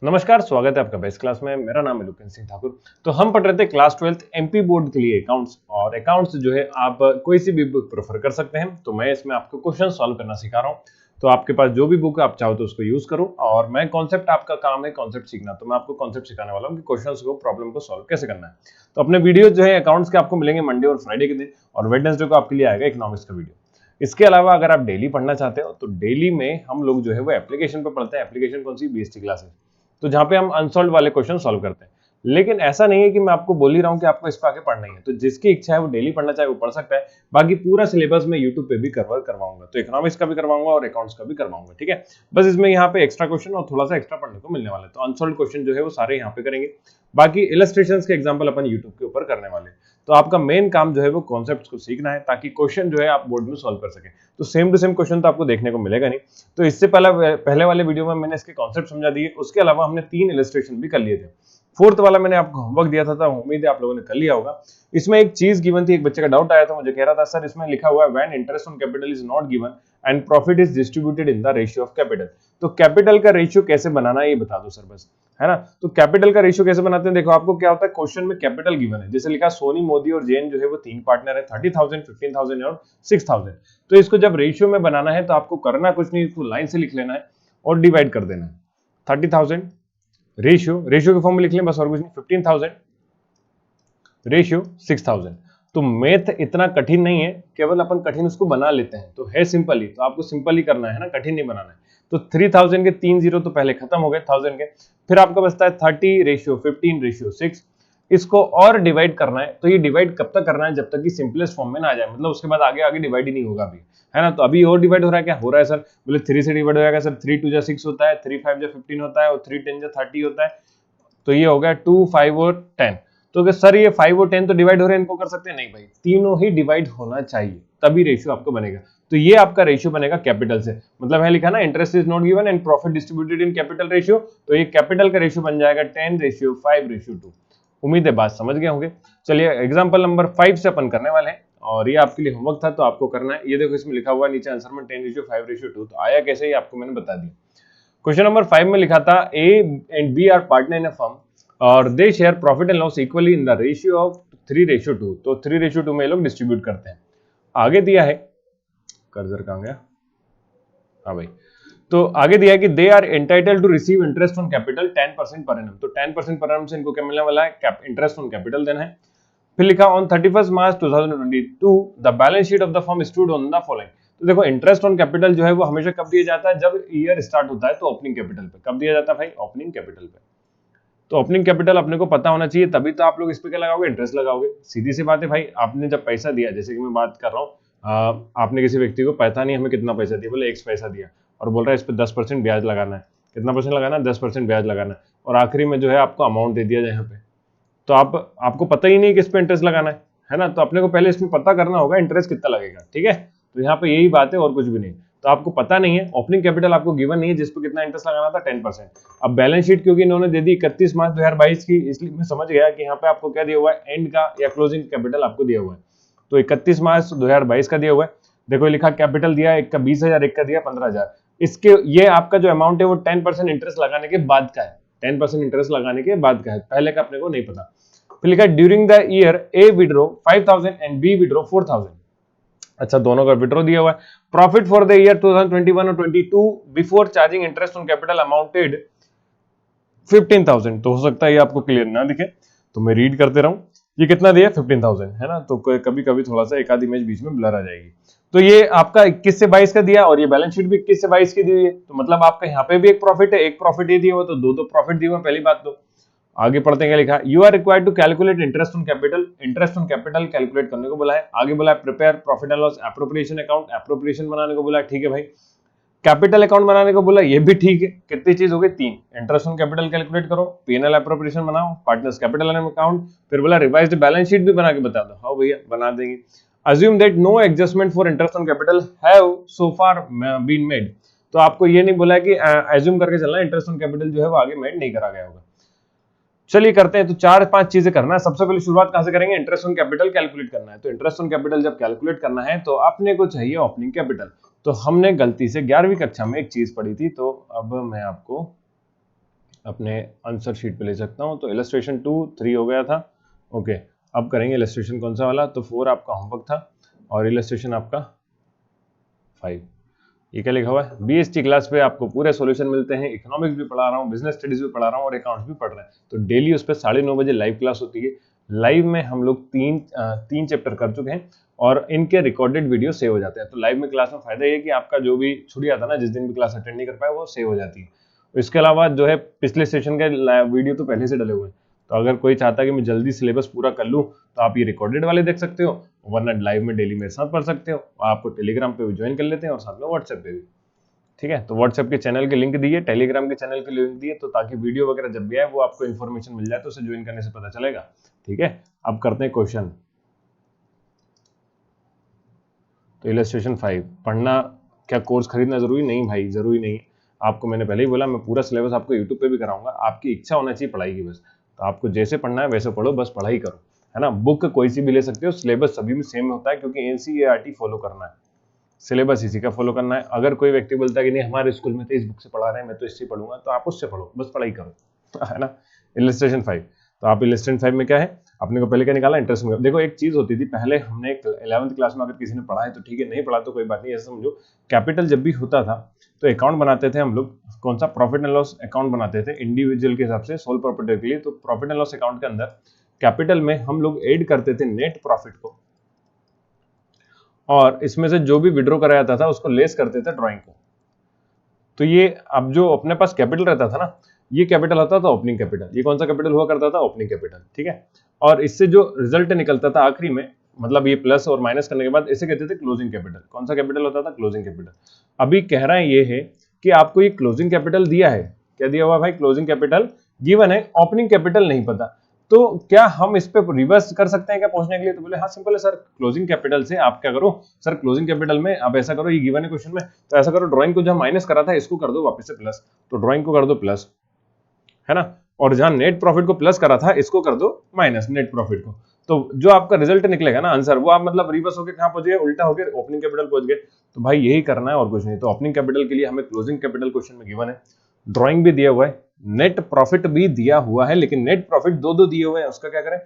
नमस्कार, स्वागत है आपका बेस्ट क्लास में। मेरा नाम है लुकेन सिंह ठाकुर। तो हम पढ़ रहे थे क्लास 12th एमपी बोर्ड के लिए अकाउंट्स, और अकाउंट्स जो है आप कोई सी भी बुक प्रेफर कर सकते हैं। तो मैं इसमें आपको क्वेश्चन सॉल्व करना सिखा रहा हूँ। तो आपके पास जो भी बुक आप चाहो तो उसको यूज करो, और मैं कॉन्सेप्ट, आपका काम है कॉन्सेप्ट सीखना, तो मैं आपको कॉन्सेप्ट सिखाने वाला हूँ कि क्वेश्चन को, प्रॉब्लम को सॉल्व कैसे करना है। तो अपने वीडियो जो है अकाउंट्स के आपको मिलेंगे मंडे और फ्राइडे के दिन, और वेडनेसडे को आपके लिए आएगा इकोनॉमिक्स का वीडियो। इसके अलावा अगर आप डेली पढ़ना चाहते हो तो डेली में हम लोग जो है वो एप्लीकेशन पर पढ़ते हैं। एप्लीकेशन कौन सी? BST classes. तो जहां पे हम अनसॉल्व वाले क्वेश्चन सॉल्व करते हैं। लेकिन ऐसा नहीं है कि मैं आपको बोल ही रहा हूं कि आपको इस पर आगे पढ़ना ही है। तो जिसकी इच्छा है वो डेली पढ़ना चाहे वो पढ़ सकता है। बाकी पूरा सिलेबस मैं यूट्यूब पे भी कवर करवाऊंगा, तो इकोनॉमिक्स का भी करवाऊंगा और अकाउंट्स का भी करवाऊंगा, ठीक है। बस इसमें यहाँ पे एक्स्ट्रा क्वेश्चन और थोड़ा सा एक्स्ट्रा पढ़ने को मिलने वाला है। तो अनसॉल्व क्वेश्चन जो है वो सारे यहाँ पे करेंगे। बाकी इलस्ट्रेशंस के एग्जाम्पल अपन यूट्यूब के ऊपर करने वाले। तो आपका मेन काम जो है वो कॉन्सेप्ट्स को सीखना है, ताकि क्वेश्चन जो है आप बोर्ड में सॉल्व कर सके। तो सेम टू सेम क्वेश्चन तो आपको देखने को मिलेगा नहीं। तो इससे पहले वाले वीडियो में मैंने इसके कॉन्सेप्ट समझा दिए। उसके अलावा हमने 3 इलस्ट्रेशन भी कर लिए थे। फोर्थ वाला मैंने आपको होमवर्क दिया था, उम्मीद है आप लोगों ने कर लिया होगा। इसमें एक चीज गिवन थी, एक बच्चे का डाउट आया था, मुझे कह रहा था सर इसमें लिखा हुआ है when interest on capital is not given and profit is distributed in the ratio of capital. तो कैपिटल का रेशियो कैसे बनाना है ये बता दो सर बस, है ना। तो कैपिटल का रेशियो कैसे बनाते हैं? देखो, आपको क्या होता है, क्वेश्चन में कैपिटल गिवन है, जैसे लिखा सोनी, मोदी और जैन जो है वो 3 पार्टनर है, 30,000, 15,000 और 6,000। तो इसको जब रेशियो में बनाना है तो आपको करना कुछ नहीं, इसको लाइन से लिख लेना है और डिवाइड कर देना है। 30,000 रेशियो के फॉर्म में लिख लें बस, और कुछ नहीं। 15,000 रेशियो 6,000। तो मैथ इतना कठिन नहीं है, केवल अपन कठिन उसको बना लेते हैं। तो है सिंपल ही, तो आपको सिंपल ही करना है ना, कठिन नहीं बनाना है। तो 3,000 के 3 जीरो तो पहले खत्म हो गए 1000 के। फिर आपका बचता है 30 रेशियो 15 रेशियो 6। इसको और डिवाइड करना है। तो ये डिवाइड कब तक करना है? जब तक कि सिंपलेस्ट फॉर्म में ना आ जाए, मतलब उसके बाद आगे आगे डिवाइड ही नहीं होगा अभी, है ना। तो अभी और डिवाइड हो रहा है, क्या हो रहा है सर? बोले 3 से डिवाइड हो जाएगा सर। 3 2 जा 6 होता है, 3 5 जा 15 होता है, और 3 10 जा 30 होता है। तो ये हो गया 2 5 और 10। तो सर ये 5 और 10 तो डिवाइड हो रहे हैं, इनको कर सकते हैं? नहीं भाई, तीनों ही डिवाइड होना चाहिए, तभी रेशियो आपको बनेगा। तो ये आपका रेशियो बनेगा कैपिटल से। मतलब है लिखा ना, interest is not given and profit distributed in capital ratio. तो ये कैपिटल का रेशियो बन जाएगा 10 रेशियो 5 रेशियो 2। उम्मीद है बात समझ गए होंगे। चलिए एग्जांपल नंबर 5 से अपन करने वाले हैं, और ये आपके लिए होमवर्क था तो आपको करना है। ये देखो, इसमें लिखा हुआ है नीचे आंसर में 10 रेशियो 5 रेशियो 2। तो आया कैसे, ये आपको मैंने बता दिया। क्वेश्चन नंबर 5 में लिखा था A and B are partner in a firm और they share profit and loss equally in the ratio of 3 ratio 2। तो 3 रेशियो 2 में ये लोग डिस्ट्रीब्यूट करते हैं। आगे दिया है, कर्सर कहां गया, हाँ भाई। तो आगे दिया है कि they are entitled to receive interest on capital 10% per annum. तो 10% पर एनम से इनको क्या मिलने वाला है? इंटरेस्ट ऑन कैपिटल देना है। फिर लिखा on 31 March 2022 the balance sheet of the firm stood on the following. तो देखो, इंटरेस्ट ऑन कैपिटल जो है वो हमेशा कब दिया जाता है? जब ईयर स्टार्ट होता है तो ओपनिंग कैपिटल पे। कब दिया जाता है भाई? ओपनिंग कैपिटल पे। तो ओपनिंग कैपिटल अपने को पता होना चाहिए, तभी तो आप लोग इस पे क्या लगाओगे? इंटरेस्ट लगाओगे। सीधी सी बात है भाई, आपने जब पैसा दिया, जैसे कि मैं बात कर रहा हूँ, आपने किसी व्यक्ति को पता नहीं हमें कितना पैसा दिया, बोले X पैसा दिया, और बोल रहा है इस पर 10% ब्याज लगाना है। कितना परसेंट लगाना है? 10% ब्याज लगाना है। और आखिरी में जो है आपको अमाउंट दे दिया यहाँ पे, तो आपको पता ही नहीं कि इस पे इंटरेस्ट लगाना है ना। तो अपने को पहले इसमें पता करना होगा इंटरेस्ट कितना लगेगा, ठीक है। तो यहाँ पे यही बात है और कुछ भी नहीं। तो आपको पता नहीं है, ओपनिंग कैपिटल आपको गिवन नहीं है जिस पे कितना इंटरेस्ट लगाना था, 10%। अब बैलेंस शीट क्योंकि इन्होंने दे दी 31 मार्च 2022 की, इसलिए मैं समझ गया कि यहाँ पे आपको क्या दिया हुआ है, एंड का या क्लोजिंग कैपिटल आपको दिया हुआ है। तो 31 मार्च 2022 का दिया हुआ है। देखो लिखा कैपिटल दिया, एक का 20,000, एक का दिया 15,000। इसके ये आपका जो अमाउंट है वो 10% इंटरेस्ट लगाने के बाद का है। 10% इंटरेस्ट लगाने के बाद का है, पहले का अपने को नहीं पता। फिर लिखा during the year A withdraw 5,000 and B withdraw 4,000। अच्छा, दोनों का विड्रॉ दिया हुआ है। प्रॉफिट फॉर द ईयर 2021 और 22 before charging interest on capital amounted 15,000। तो हो सकता है ये आपको क्लियर ना दिखे, तो मैं रीड करते रहूं। ये कितना दिया? 15,000, है ना। तो कभी कभी थोड़ा सा एक आधी इमेज बीच में ब्लर आ जाएगी। तो ये आपका 21 से 22 का दिया, और ये बैलेंस शीट भी 21 से 22 की दी हुई है। तो मतलब आपका यहाँ पे भी एक प्रॉफिट है, एक प्रॉफिट ये दिया हुआ, तो दो प्रॉफिट दिए हुए, पहली बात। तो आगे पढ़ते हैं क्या लिखा, you are required to calculate interest on capital. Interest on capital calculate करने को बोला है। आगे बोला है prepare profit and loss appropriation account, appropriation बनाने को बोला है, ठीक है भाई। कैपिटल अकाउंट बनाने को बोला, ये भी ठीक है। कितनी चीज हो गई? 3। इंटरेस्ट ऑन कैपिटल कैलकुलेट करो, पीएनएल एप्रोप्रिएशन बनाओ, पार्टनर्स कैपिटल अकाउंट, फिर बोला रिवाइज्ड बैलेंस शीट भी बना के बता दो। हाँ भैया बना देंगे। Assume that no adjustment for interest on capital have so far been made. तो आपको ये नहीं बोला कि एज्यूम करके चलना इंटरेस्ट ऑन कैपिटल जो है वो आगे मेड नहीं करा गया होगा। चलिए करते हैं। तो 4-5 चीजें करना है। सबसे पहले शुरुआत कहां से करेंगे? इंटरेस्ट ऑन कैपिटल कैलकुलेट करना है। तो इंटरेस्ट ऑन कैपिटल जब कैलकुलेट करना है तो अपने को चाहिए ओपनिंग कैपिटल। तो हमने गलती से 11वीं कक्षा में एक चीज पढ़ी थी, तो अब मैं आपको अपने आंसर शीट पे ले सकता हूँ। तो इलस्ट्रेशन 2 3 हो गया था। ओके, अब करेंगे इलस्ट्रेशन कौन सा वाला, तो 4 आपका होमवर्क था और इलस्ट्रेशन आपका 5। ये क्या लिखा हुआ है, बीएसटी क्लास पे आपको पूरे सॉल्यूशन मिलते हैं। इकोनॉमिक्स भी पढ़ा रहा हूँ, बिजनेस स्टडीज भी पढ़ा रहा हूँ और अकाउंट्स भी पढ़ रहे हैं। तो डेली उस पर 9:30 बजे लाइव क्लास होती है। लाइव में हम लोग तीन चैप्टर कर चुके हैं और इनके रिकॉर्डेड वीडियो सेव हो जाते हैं। तो लाइव में क्लास में फायदा ये है कि आपका जो भी छूट जाता है ना, जिस दिन भी क्लास अटेंड नहीं कर पाए, वो सेव हो जाती है। इसके अलावा जो है पिछले सेशन के वीडियो तो पहले से डले हुए हैं। तो अगर कोई चाहता है कि मैं जल्दी सिलेबस पूरा कर लूँ तो आप ये रिकॉर्डेड वाले देख सकते हो, वरना लाइव में डेली मेरे साथ पढ़ सकते हो। आपको टेलीग्राम पे भी ज्वाइन कर लेते हैं और साथ में व्हाट्सएप पे भी। ठीक है, तो व्हाट्सएप के चैनल के लिंक दिए, टेलीग्राम के चैनल के लिंक दिए, तो ताकि वीडियो वगैरह जब भी आए वो आपको इन्फॉर्मेशन मिल जाए, तो उसे ज्वाइन करने से पता चलेगा। ठीक है, अब करते हैं क्वेश्चन। तो इलस्ट्रेशन 5 पढ़ना, क्या कोर्स खरीदना जरूरी नहीं भाई, जरूरी नहीं। आपको मैंने पहले ही बोला, मैं पूरा सिलेबस आपको यूट्यूब पे भी कराऊंगा। आपकी इच्छा होना चाहिए पढ़ाई की बस। तो आपको जैसे पढ़ना है वैसे पढ़ो, बस पढ़ाई करो, है ना। बुक कोई सी भी ले सकते हो, सिलेबस सभी में सेम होता है, क्योंकि एनसीईआरटी फॉलो करना है, सिलेबस इसी का फॉलो करना है। अगर कोई व्यक्ति बोलता है कि नहीं हमारे स्कूल में तो इस बुक से पढ़ा रहे हैं, मैं तो इससे पढ़ूंगा, तो आप उससे पढ़ो, बस पढ़ाई करो है ना। इलस्ट्रेशन 5, तो आप इलस्ट्रेशन 5 में क्या है, अपने को पहले क्या निकाला, इंटरेस्ट में। देखो एक चीज होती थी पहले, हमने 11वीं क्लास में अगर किसी ने पढ़ा है तो ठीक है, नहीं पढ़ा तो कोई बात नहीं। ऐसा समझो, कैपिटल जब भी होता था तो अकाउंट बनाते थे हम लोग, कौन सा, प्रॉफिट एंड लॉस अकाउंट बनाते थे इंडिविजुअल के हिसाब से, सोल प्रॉपर्टी के लिए। तो प्रॉफिट एंड लॉस अकाउंट के अंदर कैपिटल में हम लोग ऐड करते थे नेट प्रॉफिट को, और इसमें से जो भी विड्रॉ कराया जाता था उसको लेस करते थे ड्राइंग को। तो ये अब जो अपने पास कैपिटल रहता था ना, ये कैपिटल होता था ओपनिंग कैपिटल। ये कौन सा कैपिटल हुआ करता था, ओपनिंग कैपिटल। ठीक है, और इससे जो रिजल्ट निकलता था आखिरी में, मतलब ये प्लस और माइनस करने के बाद, इसे कहते थे क्लोजिंग कैपिटल। कौन सा कैपिटल होता था, क्लोजिंग कैपिटल। अभी कह रहा है ये है कि आपको ये क्लोजिंग कैपिटल दिया है, क्या दिया हुआ भाई, क्लोजिंग कैपिटल गिवन है, ओपनिंग कैपिटल नहीं पता। तो क्या हम इस पे रिवर्स कर सकते हैं क्या पूछने के लिए, तो बोले हाँ सिंपल है सर, क्लोजिंग कैपिटल से आप क्या करो सर, क्लोजिंग कैपिटल में आप ऐसा करो, ये गिवन है क्वेश्चन में, तो ऐसा करो, ड्राइंग को जहां माइनस करा था इसको कर दो वापस से प्लस, तो ड्राइंग को कर दो प्लस, है ना। और जहां नेट प्रॉफिट को प्लस करा था इसको कर दो माइनस नेट प्रॉफिट को। तो जो आपका रिजल्ट निकलेगा ना आंसर, वो आप मतलब रिवर्स होकर कहां पहुंच गए, उल्टा होकर ओपनिंग कैपिटल पहुंच गए। तो भाई यही करना है और कुछ नहीं। तो ओपनिंग कैपिटल के लिए हमें क्लोजिंग कैपिटल क्वेश्चन में गिवन है, ड्राइंग भी दिया हुआ है, नेट प्रॉफिट भी दिया हुआ है, लेकिन नेट प्रॉफिट दो दिए हुए हैं, उसका क्या करें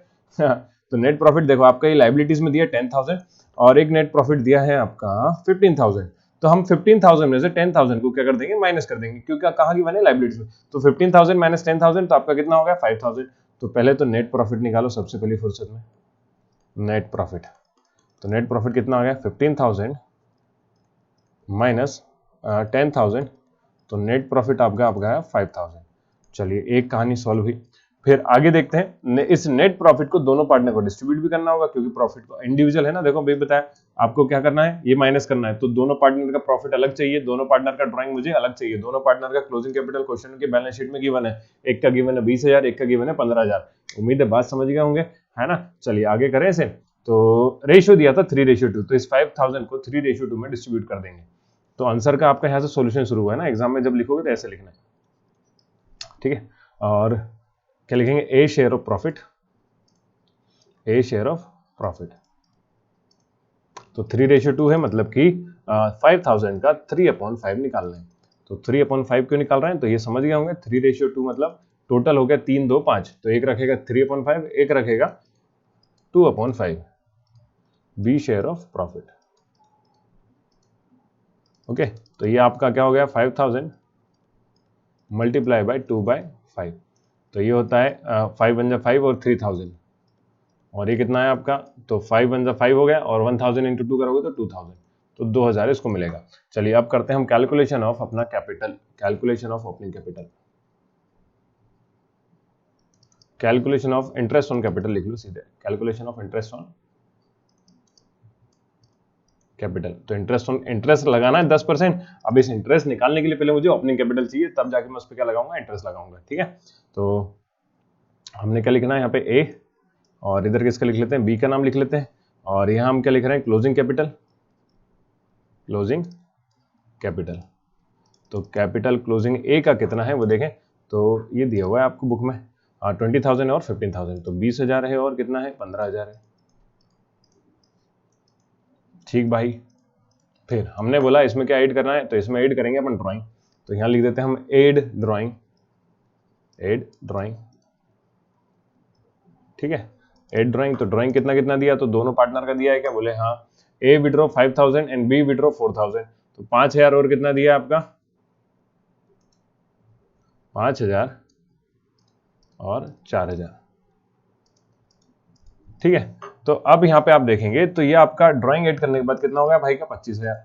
तो नेट प्रॉफिट देखो आपका ये लाइबिलिटीज में दिया 10,000 और एक नेट प्रॉफिट दिया है आपका 15,000। तो हम 15,000 में से 10,000 को क्या कर देंगे, माइनस कर देंगे, क्योंकि कहाँ की बने, लाइबिलिटीज में। तो 15,000 माइनस 10,000 तो आपका कितना हो गया, 5,000। तो पहले तो नेट प्रॉफिट निकालो सबसे पहली फुर्सत में, नेट प्रॉफिट। तो नेट प्रॉफिट कितना हो गया, 15,000 माइनस 10,000, तो नेट प्रॉफिट आपका गया 5,000। चलिए एक कहानी सॉल्व हुई। फिर आगे देखते हैं, इस नेट प्रॉफिट को दोनों पार्टनर को डिस्ट्रीब्यूट भी करना होगा, क्योंकि प्रॉफिट को इंडिविजुअल है ना। देखो भाई बताया आपको क्या करना है, ये माइनस करना है, तो दोनों पार्टनर का प्रॉफिट अलग चाहिए, दोनों पार्टनर का ड्राइंग मुझे अलग चाहिए, दोनों पार्टनर का क्लोजिंग कैपिटल क्वेश्चन के बैलेंस शीट में गिवन है। एक का गिवन है 20,000, एक का गिवन है 15,000। उम्मीद है बात समझ गए होंगे, है ना। चलिए आगे करें इसे। तो रेशियो दिया था 3:2, तो इस 5,000 को 3:2 में डिस्ट्रीब्यूट कर देंगे। तो आंसर का आपका यहाँ से सॉल्यूशन शुरू हुआ है ना, एग्जाम में जब लिखोगे तो ऐसे लिखना है। ठीक है, और क्या लिखेंगे, a share of profit, a share of profit. तो 3:2 है, मतलब कि 5,000 का 3/5 निकालना है। तो 3/5 क्यों निकाल रहे हैं, तो ये समझ गए होंगे। 3:2 मतलब टोटल हो गया 3, 2, 5, तो एक रखेगा 3/5, एक रखेगा 2/5, B share of profit. Okay, तो ये आपका क्या हो गया, 5,000 मल्टीप्लाई बाय 2/5, तो ये होता है 5 × 5 और 3,000, और ये कितना है आपका, तो 5 × 5 हो गया, और 1,000 × 2 करोगे तो 2,000, तो 2,000 इसको मिलेगा। चलिए अब करते हैं हम कैलकुलेशन ऑफ अपना capital, calculation of opening capital, calculation of interest on capital लिख लो सीधे, calculation of interest on capital. तो इंटरेस्ट लगाना है 10%। अब इस इंटरेस्ट निकालने के लिए पहले मुझे ओपनिंग कैपिटल चाहिए, तब जाके मैं उस पर क्या लगाऊंगा, इंटरेस्ट लगाऊंगा। ठीक है, तो हमने क्या लिखना है यहाँ पे, ए, और इधर किसका लिख लेते हैं, बी का नाम लिख लेते हैं, और यहाँ हम क्या लिख रहे हैं, क्लोजिंग कैपिटल, क्लोजिंग कैपिटल। तो कैपिटल क्लोजिंग ए का कितना है वो देखें, तो ये दिया हुआ है आपको बुक में, 20,000 और 15,000, तो 20,000 है और कितना है, 15,000 है। ठीक भाई, फिर हमने बोला इसमें क्या ऐड करना है, तो इसमें ऐड करेंगे अपन ड्राइंग। तो यहाँ लिख देते हैं हम ऐड ड्राइंग, एड ड्राइंग, ठीक है, एड ड्राइंग। तो ड्राइंग कितना कितना दिया, तो दोनों पार्टनर का दिया है क्या, बोले हाँ। ए विड्रॉ 5000 एंड बी विड्रॉ 4000, तो 5000 और कितना दिया आपका, 5000 और 4000, ठीक है। तो अब यहां पे आप देखेंगे तो ये आपका ड्राइंग ऐड करने के बाद कितना हो गया भाई का, 25000,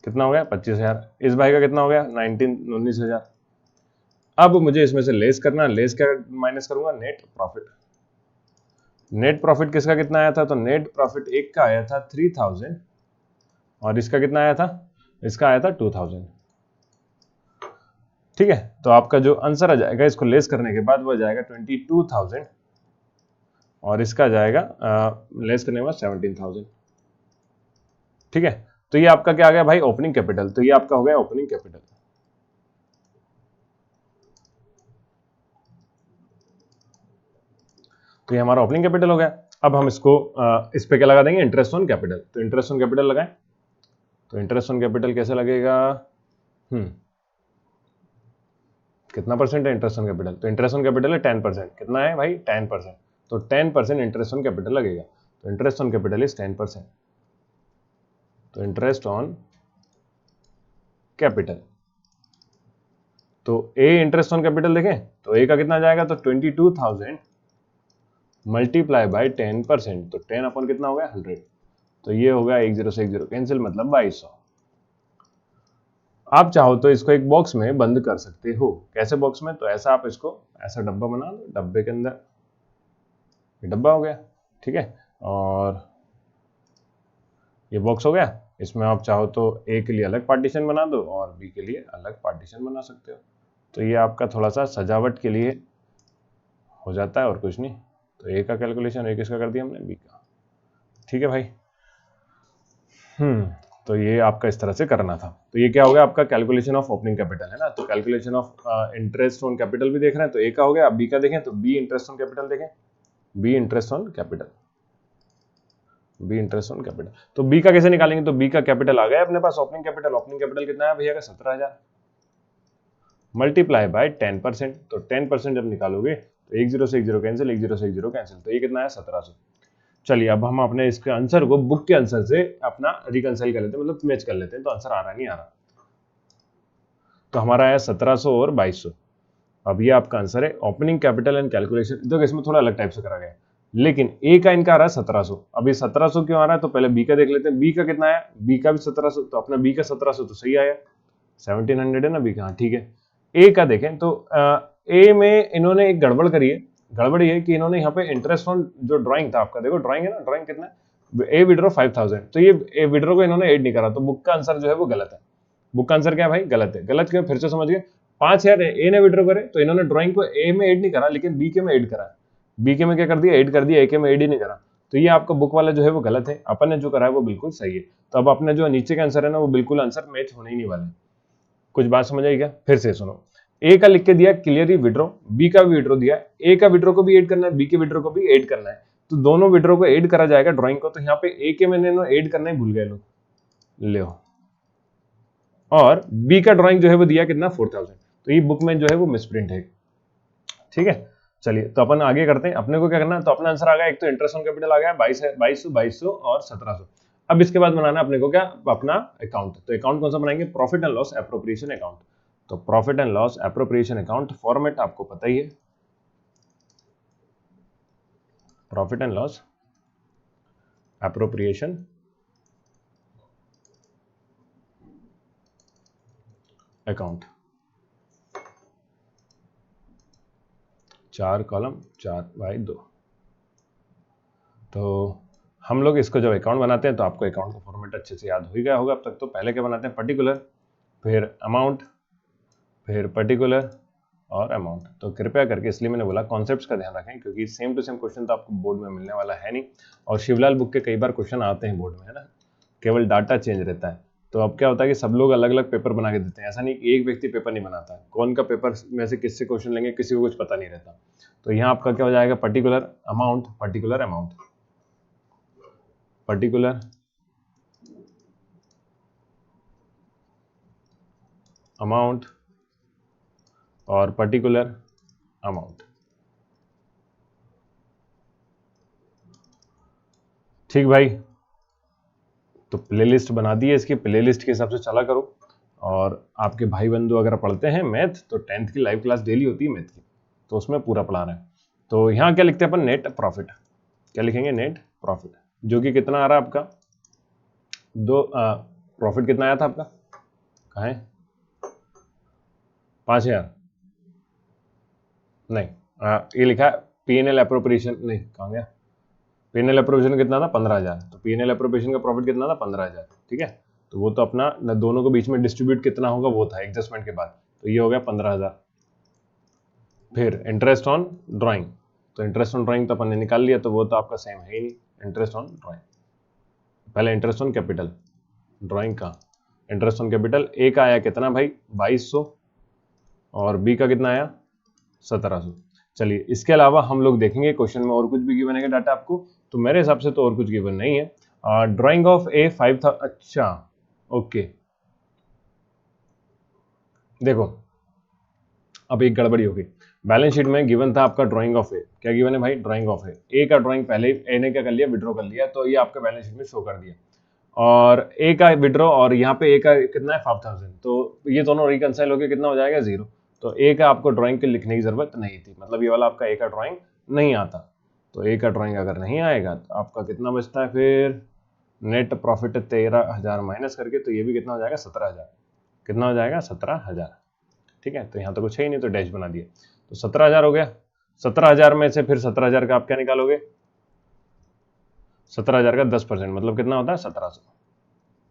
कितना हो गया 25000, इस भाई का कितना हो गया 19,000। अब मुझे इसमें से लेस करना, लेस क्या माइनस करूंगा, नेट प्रॉफिट। नेट प्रॉफिट किसका कितना आया था, तो नेट प्रॉफिट एक का आया था 3000 और इसका कितना आया था, इसका आया था 2000, ठीक है। तो आपका जो आंसर आ जाएगा इसको लेस करने के बाद वो आ जाएगा 22,000 और इसका जाएगा लेस करने के बाद 17,000, ठीक है। तो ये आपका क्या आ गया भाई, ओपनिंग कैपिटल। तो ये आपका हो गया ओपनिंग कैपिटल। तो ये हमारा ओपनिंग कैपिटल हो गया। अब हम इसको इस पे क्या लगा देंगे, इंटरेस्ट ऑन कैपिटल। तो इंटरेस्ट ऑन कैपिटल लगाएं, तो इंटरेस्ट ऑन कैपिटल कैसे लगेगा, कितना परसेंट है इंटरेस्ट ऑन कैपिटल, तो इंटरेस्ट ऑन कैपिटल है 10%, कितना है भाई 10%, तो 10% इंटरेस्ट ऑन कैपिटल लगेगा। तो इंटरेस्ट ऑन कैपिटल इज 10%, तो इंटरेस्ट ऑन कैपिटल। तो ए इंटरेस्ट ऑन कैपिटल देखें तो ए का कितना जाएगा, तो 22,000 मल्टीप्लाई बाय 10%, तो 10 अपॉन कितना हो गया 100, तो ये हो गया 10 से 10 कैंसिल, मतलब 2200। आप चाहो तो इसको एक बॉक्स में बंद कर सकते हो, कैसे बॉक्स में, तो ऐसा आप इसको ऐसा डब्बा बना लो, डब्बे के अंदर ये डब्बा हो गया, ठीक है। और ये बॉक्स हो गया, इसमें आप चाहो तो ए के लिए अलग पार्टीशन बना दो और बी के लिए अलग पार्टीशन बना सकते हो। तो ये आपका थोड़ा सा सजावट के लिए हो जाता है और कुछ नहीं। तो ए का कैलकुलेशन ए किसका कर दिया हमने, बी का, ठीक है भाई। तो ये आपका इस तरह से करना था। तो ये क्या हो गया आपका कैलकुलेशन ऑफ ओपनिंग कैपिटल, है ना। तो calculation of interest on capital भी देख रहे हैं, तो ए का हो गया। अब बी का देखें तो बी इंटरेस्ट ऑन कैपिटल देखें, B interest on capital, B interest on capital. तो बी का कैसे निकालेंगे, तो बी का कैपिटल आ गया अपने पास, ओपनिंग कैपिटल। ओपनिंग कैपिटल कितना है भैया का 17,000 मल्टीप्लाई बाय 10%, तो 10% जब निकालोगे तो 10 से 10 कैंसिल, 10 से 10 कैंसिल, तो ये कितना है 1700। चलिए अब हम अपने इसके आंसर को बुक के आंसर से अपना रिकंसाइल कर लेते हैं, मतलब मैच कर लेते हैं। तो आंसर आ रहा नहीं आ रहा, तो हमारा आया 1700 और 2200। अब ये आपका आंसर है ओपनिंग कैपिटल एंड कैलकुलेशन। देखो इसमें थोड़ा अलग टाइप से करा गया है, लेकिन ए का इनका आ रहा है 1700। अब ये 1700 क्यों आ रहा है, तो पहले बी का देख लेते हैं। बी का कितना आया, बी का भी 1700, तो अपना बी का 1700 तो सही आया, 1700 है ना बी का, हाँ ठीक है। ए का देखें तो ए में इन्होंने एक गड़बड़ करी है। गड़बड़ ये कि इन्होंने यहाँ पे इंटरेस्ट ऑन जो ड्राइंग था आपका, देखो ड्राइंग है ना, ड्राइंग कितना है, ए विड्रॉ 5000, तो ये ए विड्रॉ को इन्होंने ऐड नहीं करा, तो बुक का आंसर जो है वो गलत है। बुक का आंसर क्या है भाई, गलत है। गलत क्यों, फिर से समझिए। 5000 ए ने विड्रॉ करे तो इन्होंने ड्राइंग को ए में ऐड नहीं करा, लेकिन बी के में ऐड करा। बी के में क्या कर दिया, ऐड कर दिया, ए के में ऐड ही नहीं करा। तो ये आपका बुक वाला जो है वो गलत है, अपन ने जो करा है वो बिल्कुल सही है। तो अब अपने जो नीचे का आंसर है ना वो बिल्कुल आंसर मैच होने ही नहीं वाले। कुछ बात समझ आई क्या, फिर से सुनो। ए का लिख के दिया क्लियरली विड्रॉ, बी का भी विड्रॉ दिया, ए का विड्रॉ को भी ऐड करना है, बी के विड्रॉ को भी ऐड करना है। तो दोनों विड्रॉ को ऐड करा जाएगा ड्राइंग को। तो यहाँ पे ए के मैंने ऐड करना ही भूल गए लोग, ले और बी का ड्राइंग जो है वो दिया कितना 4000, तो ये बुक में जो है वो मिसप्रिंट है, ठीक है। चलिए तो अपन आगे करते हैं। अपने को क्या करना है, तो अपना आंसर आ गया, एक तो इंटरेस्ट ऑन कैपिटल आ गया 2200 और 1700। अब इसके बाद बनाना अपने को क्या, अपना अकाउंट। तो अकाउंट कौन सा बनाएंगे, profit and loss appropriation account. तो profit and loss appropriation account format आपको पता ही है, profit and loss appropriation account, 4 column 4/2। तो हम लोग इसको जब अकाउंट बनाते हैं तो आपको अकाउंट का फॉर्मेट अच्छे से याद हो ही गया होगा अब तक। तो पहले क्या बनाते हैं, पर्टिकुलर, फिर अमाउंट, फिर पर्टिकुलर और अमाउंट। तो कृपया करके, इसलिए मैंने बोला कॉन्सेप्ट्स का ध्यान रखें, क्योंकि सेम टू सेम क्वेश्चन तो आपको बोर्ड में मिलने वाला है नहीं। और शिवलाल बुक के कई बार क्वेश्चन आते हैं बोर्ड में, है ना, केवल डाटा चेंज रहता है। तो अब क्या होता है कि सब लोग अलग अलग पेपर बना के देते हैं, ऐसा नहीं कि एक व्यक्ति पेपर नहीं बनाता है। कौन का पेपर में से किससे क्वेश्चन लेंगे किसी को कुछ पता नहीं रहता। तो यहाँ आपका क्या हो जाएगा, particular amount, particular amount, particular amount और पर्टिकुलर अमाउंट। ठीक भाई, तो प्लेलिस्ट बना दी है, इसकी प्लेलिस्ट के हिसाब से चला करो। और आपके भाई बंधु अगर पढ़ते हैं मैथ, तो 10th की लाइव क्लास डेली होती है मैथ की, तो उसमें पूरा पढ़ा रहे हैं। तो यहाँ क्या लिखते हैं अपन, नेट प्रॉफिट। क्या लिखेंगे, नेट प्रॉफिट, जो कि कितना आ रहा है आपका, प्रॉफिट कितना आया था आपका, कहाँ है, 5,000 नहीं, ये लिखा है पीएनएल अप्रोप्रिएशन, नहीं कहाँ गया, पीएनएल अप्रोप्रिएशन कितना था, 15,000। तो पीएनएल अप्रोप्रिएशन का प्रॉफिट कितना था, 15,000। ठीक है, तो वो तो अपना दोनों के बीच में डिस्ट्रीब्यूट कितना होगा वो था एडजस्टमेंट के बाद, तो ये हो गया 15,000। फिर इंटरेस्ट ऑन ड्राइंग, तो इंटरेस्ट ऑन ड्राइंग तो अपन ने निकाल लिया, तो वो तो आपका सेम है ही नहीं। इंटरेस्ट ऑन ड्राइंग, पहले इंटरेस्ट ऑन कैपिटल, ड्राइंग का इंटरेस्ट ऑन कैपिटल, ए का आया कितना भाई, 2200, और बी का कितना आया, 1700। चलिए, इसके अलावा हम लोग देखेंगे क्वेश्चन में और कुछ भी गिवन है डाटा आपको, तो मेरे हिसाब से तो और कुछ गिवन नहीं है। ड्राइंग ऑफ ए 5 था, अच्छा ओके, देखो अब एक गड़बड़ी होगी। बैलेंस शीट में गिवन था आपका ड्राइंग ऑफ ए, क्या गिवन है भाई, ड्राइंग ऑफ ए का ड्राइंग पहले ए ने क्या कर लिया, विड्रॉ कर लिया, तो ये आपका बैलेंस शीट में शो कर दिया। और ए का विड्रॉ और यहाँ पे ए का कितना है 5,000, तो ये दोनों रिकंसाइल होकर कितना हो जाएगा, 0। तो ए का आपको ड्राइंग के लिखने की जरूरत नहीं थी, मतलब ये वाला आपका ए का ड्राइंग नहीं आता। तो ए का ड्राइंग अगर नहीं आएगा तो आपका कितना बचता है फिर, नेट प्रॉफिट 13,000 माइनस करके, तो ये भी कितना हो जाएगा, 17,000। कितना हो जाएगा, 17,000। ठीक है, तो यहाँ तो कुछ है ही नहीं, तो डैश बना दिया, तो 17,000 हो गया। 17,000 में से फिर 17,000 का आप क्या निकालोगे, 17,000 का 10%, मतलब कितना होता है, 1700।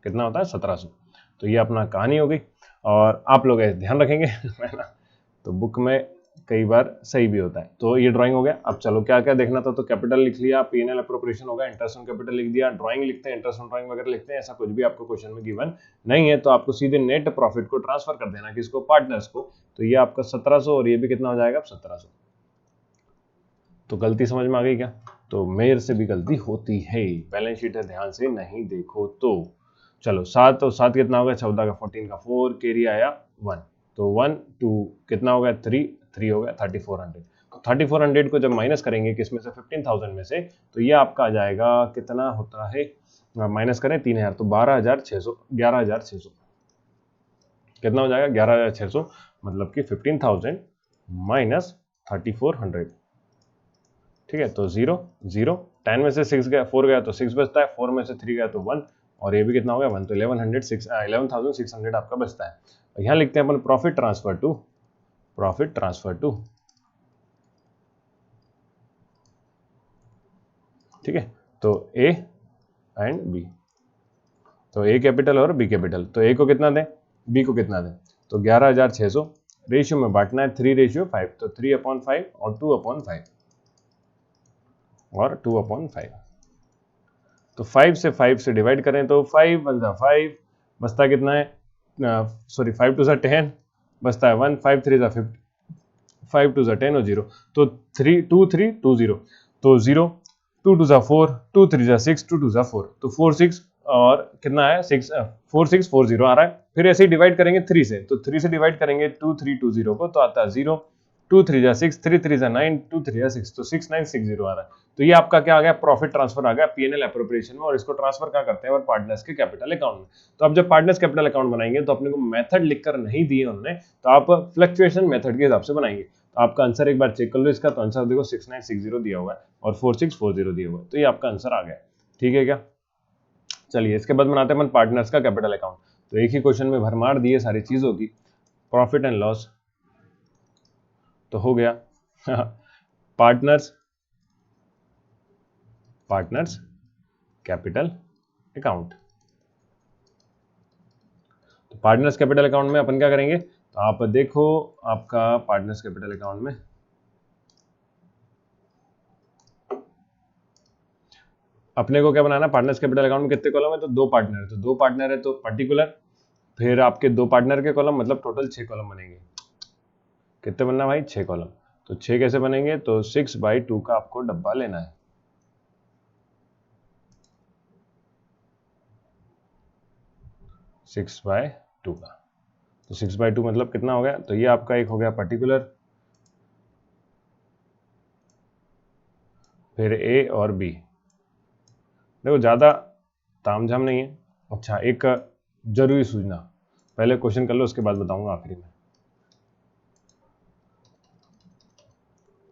कितना होता है, 1700। तो ये अपना कहानी हो गई, और आप लोग ध्यान रखेंगे है ना, तो बुक में कई बार सही भी होता है। तो ये ड्राइंग हो गया। अब चलो क्या क्या देखना था, तो कैपिटल लिख लिया, पीएनएल अप्रोप्रिएशन होगा, इंटरेस्ट ऑन कैपिटल लिख दिया, ड्राइंग लिखते हैं, इंटरेस्ट ऑन ड्राइंग वगैरह लिखते हैं, ऐसा कुछ भी आपको क्वेश्चन में गिवन नहीं है, तो आपको सीधे नेट प्रॉफिट को ट्रांसफर कर देना, किसको, पार्टनर्स को। तो ये आपका 1700 और ये भी कितना हो जाएगा, 1700। तो गलती समझ में आ गई क्या, तो मेरे से भी गलती होती है, बैलेंस शीट है, ध्यान से नहीं देखो तो। चलो 7, तो 7 कितना होगा, 14 का 14 का 4, कैरी आया 1, तो 1 2 कितना हो गया, 3 हो गया 3400। तो 3400 को जब माइनस करेंगे किसमें से, 15,000 में से, तो ये आपका आ जाएगा, कितना होता है, माइनस करें 3,000, तो 12,600, 11,600, कितना हो जाएगा, 11,600, मतलब कि 15,000 माइनस 3400। ठीक है, तो 0 0, 10 में से 6 गया, 4 गया तो 6 बचता है, 4 में से 3 गया तो 1, और ये भी कितना हो गया 1, तो 11,600 आपका बचता है। यहाँ लिखते हैं अपन प्रॉफिट ट्रांसफर टू, ठीक है, तो ए एंड बी, तो ए कैपिटल और बी कैपिटल, तो ए को कितना दें, बी को कितना दें, तो 11,600, रेशियो में बांटना है 3:5, तो 3/5 और 2/5 और 2/5, तो 5 से डिवाइड करें तो 5 1 जा 5, बचता कितना है, सॉरी 5 2 जा 10, बचता है 1, 5 3 जा 50, 5 2 जा 10 और 0, तो 3 2 3 2 0, तो 0, 2 2 जा 4, 2 3 जा 6, 2 2 जा 4, तो 4 6 और कितना है 6, 4 6 4 0 आ रहा है। फिर ऐसे ही डिवाइड करेंगे 3 से, तो 3 से डिवाइड करेंगे 2 3 2 0 को, तो आता है 0, 2 3 जा 6, 3 3 जा 9, 2 3 जा 6, तो 6 9 6 0 आ रहा है। तो ये आपका क्या आ गया, प्रॉफिट ट्रांसफर आ गया पीएनएल अप्रोप्रिएशन में, और इसको ट्रांसफर क्या करते हैं, और पार्टनर्स के कैपिटल अकाउंट में। तो अब जब पार्टनर्स कैपिटल अकाउंट बनाएंगे, तो अपने को मेथड लिखकर नहीं दिए उन्होंने, तो आप फ्लक्चुएशन मेथड के हिसाब से बनाएंगे। तो आपका आंसर एक बार चेक कर लो इसका, तो आंसर देखो 6960 दिया हुआ है और 4640 दिया हुआ है, तो ये आपका आंसर आ गया। ठीक है क्या, चलिए इसके बाद बनाते हैं अपन पार्टनर्स का कैपिटल अकाउंट। तो एक ही क्वेश्चन में भरमार दिए सारी चीजों की, प्रॉफिट एंड लॉस तो हो गया पार्टनर्स कैपिटल अकाउंट। तो पार्टनर्स कैपिटल अकाउंट में अपन क्या करेंगे, तो आप देखो आपका पार्टनर्स कैपिटल अकाउंट में अपने को क्या बनाना है, पार्टनर्स कैपिटल अकाउंट में कितने कॉलम है, तो 2 पार्टनर है, तो 2 पार्टनर है तो पर्टिकुलर, फिर आपके 2 पार्टनर के कॉलम, मतलब टोटल 6 कॉलम बनेंगे। कितने बनना भाई, 6 कॉलम। तो 6 कैसे बनेंगे, तो 6/2 का आपको डब्बा लेना है, 6/2 का। तो 6/2 मतलब कितना हो गया, तो ये आपका एक हो गया पर्टिकुलर, फिर ए और बी। देखो ज़्यादा तामझाम नहीं है। अच्छा, एक जरूरी सूचना, पहले क्वेश्चन कर लो, उसके बाद बताऊंगा आखिरी में।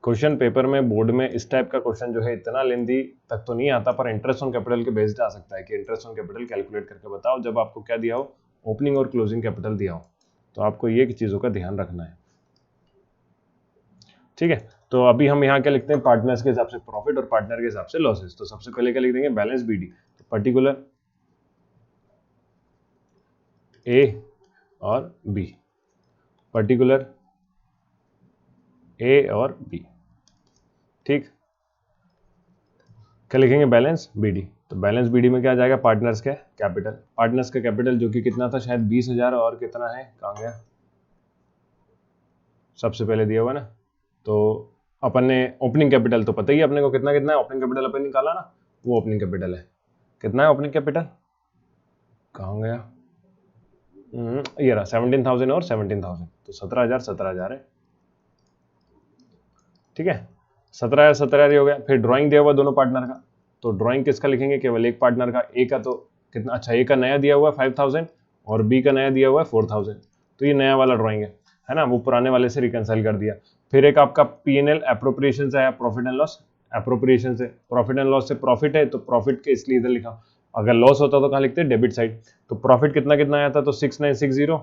क्वेश्चन पेपर में बोर्ड में इस टाइप का क्वेश्चन जो है इतना लेंदी तक तो नहीं आता, पर इंटरेस्ट ऑन कैपिटल के बेस्ड आ सकता है कि इंटरेस्ट ऑन कैपिटल कैलकुलेट करके बताओ जब आपको क्या दिया हो, ओपनिंग और क्लोजिंग कैपिटल दिया हो। तो आपको ये चीज़ों का ध्यान रखना है, ठीक है। तो अभी हम यहाँ क्या लिखते हैं, पार्टनर्स के हिसाब से प्रॉफिट और पार्टनर के हिसाब से लॉसेस। तो सबसे पहले क्या लिख देंगे, बैलेंस बीडी। तो पर्टिकुलर ए और बी, पर्टिकुलर ए और बी, ठीक। क्या लिखेंगे, बैलेंस बीडी। तो बैलेंस बीडी में क्या आ जाएगा, पार्टनर्स का कैपिटल। पार्टनर्स का कैपिटल जो कि कितना था, शायद 20,000, और कितना है, कहाँ गया, सबसे पहले दिया हुआ ना। तो अपन ने ओपनिंग कैपिटल तो पता ही है अपने को कितना कितना है, ओपनिंग कैपिटल अपन निकाला ना, वो ओपनिंग कैपिटल है। कितना है ओपनिंग कैपिटल, कहाँ गया, ये रहा 17,000 और 17,000, तो 17,000 17,000 है, ठीक है। 17,000 17,000 ही हो गया। फिर ड्राइंग दिया हुआ दोनों पार्टनर का, तो ड्राइंग किसका लिखेंगे, केवल एक पार्टनर का। ए का तो कितना, अच्छा ए का नया दिया हुआ है 5,000 और बी का नया दिया हुआ है 4,000, तो ये नया वाला ड्राइंग है ना, वो पुराने वाले से रिकंसाइल कर दिया। फिर एक आपका P&L एप्रोप्रिएशन से आया, प्रॉफिट एंड लॉस एप्रोप्रिएशन से, प्रॉफिट एंड लॉस से प्रॉफिट है तो प्रॉफिट के इसलिए इधर लिखा। अगर लॉस होता तो कहाँ लिखते, डेबिट साइड। तो प्रॉफिट कितना कितना आया था, तो 6,960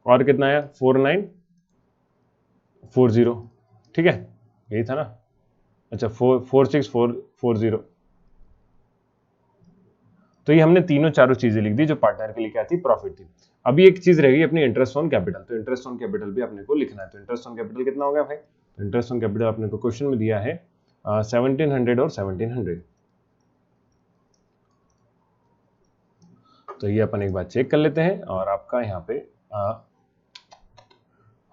और कितना आया 4,940, ठीक है, यही था ना। अच्छा 4,6,440। तो ये हमने तीनों चारों चीजें लिख दी जो पार्टनर के लिए क्या थी, प्रॉफिट थी। अभी एक चीज रहेगी अपनी इंटरेस्ट ऑन कैपिटल। तो इंटरेस्ट ऑन कैपिटल भी अपने को लिखना है। तो इंटरेस्ट ऑन कैपिटल कितना हो गया भाई, तो इंटरेस्ट ऑन कैपिटल अपने को क्वेश्चन में दिया है 1,700 और 1,700। तो ये अपन एक बार चेक कर लेते हैं और आपका यहाँ पे